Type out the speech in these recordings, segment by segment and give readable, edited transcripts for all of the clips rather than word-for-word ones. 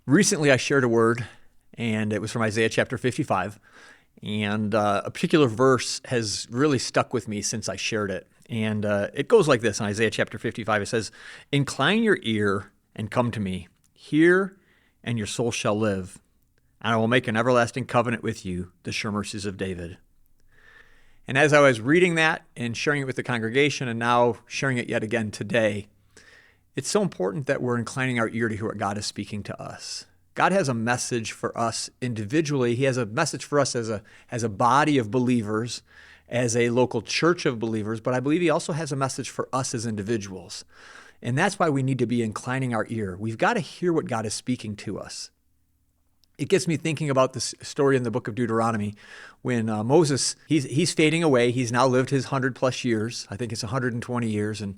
Recently, I shared a word, and it was from Isaiah chapter 55. And a particular verse has really stuck with me since I shared it. And it goes like this in Isaiah chapter 55. It says, "Incline your ear and come to me. Hear, and your soul shall live. And I will make an everlasting covenant with you, the sure mercies of David." And as I was reading that and sharing it with the congregation, and now sharing it yet again today, it's so important that we're inclining our ear to hear what God is speaking to us. God has a message for us individually. He has a message for us as a body of believers, as a local church of believers, but I believe he also has a message for us as individuals. And that's why we need to be inclining our ear. We've got to hear what God is speaking to us. It gets me thinking about this story in the book of Deuteronomy when Moses, he's fading away. He's now lived his 100 plus years. I think it's 120 years. And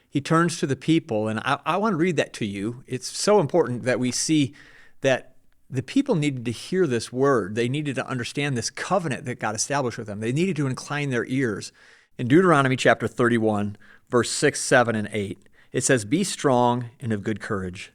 he turns to the people, and I want to read that to you. It's so important that we see that the people needed to hear this word. They needed to understand this covenant that God established with them. They needed to incline their ears. In Deuteronomy chapter 31, verse 6, 7, and 8, it says, "Be strong and of good courage.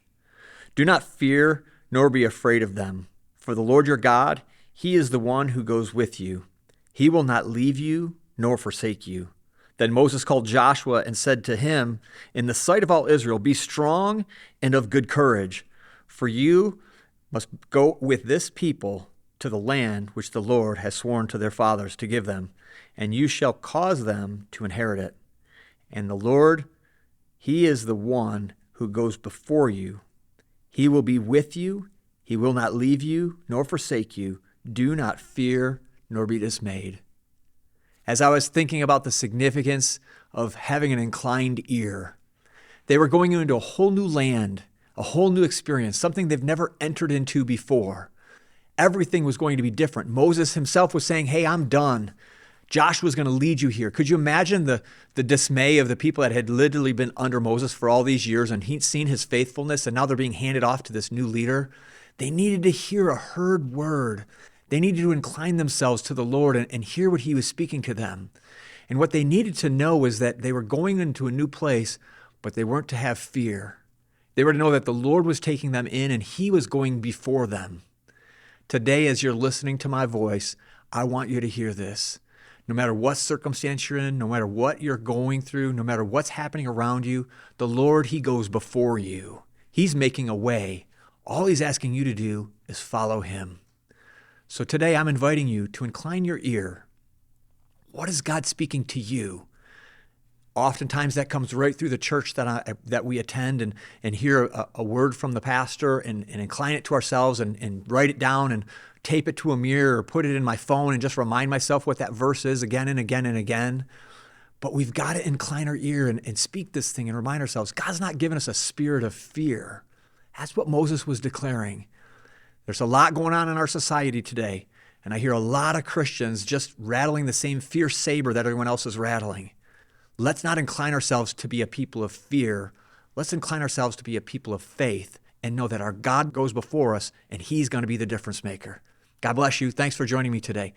Do not fear nor be afraid of them. For the Lord your God, he is the one who goes with you. He will not leave you nor forsake you." Then Moses called Joshua and said to him, in the sight of all Israel, "Be strong and of good courage, for you must go with this people to the land which the Lord has sworn to their fathers to give them, and you shall cause them to inherit it. And the Lord, he is the one who goes before you. He will be with you. He will not leave you nor forsake you. Do not fear nor be dismayed." As I was thinking about the significance of having an inclined ear, they were going into a whole new land, a whole new experience, something they've never entered into before. Everything was going to be different. Moses himself was saying, "Hey, I'm done. Joshua's going to lead you here." Could you imagine the dismay of the people that had literally been under Moses for all these years, and he'd seen his faithfulness, and now they're being handed off to this new leader? They needed to hear a heard word. They needed to incline themselves to the Lord and hear what he was speaking to them. And what they needed to know was that they were going into a new place, but they weren't to have fear. They were to know that the Lord was taking them in and he was going before them. Today, as you're listening to my voice, I want you to hear this. No matter what circumstance you're in, no matter what you're going through, no matter what's happening around you, the Lord, he goes before you. He's making a way. All he's asking you to do is follow him. So today I'm inviting you to incline your ear. What is God speaking to you? Oftentimes that comes right through the church that we attend and hear a word from the pastor and incline it to ourselves and write it down and tape it to a mirror or put it in my phone and just remind myself what that verse is again and again and again. But we've got to incline our ear and speak this thing and remind ourselves, God's not given us a spirit of fear. That's what Moses was declaring. There's a lot going on in our society today, and I hear a lot of Christians just rattling the same fear saber that everyone else is rattling. Let's not incline ourselves to be a people of fear. Let's incline ourselves to be a people of faith and know that our God goes before us and he's going to be the difference maker. God bless you. Thanks for joining me today.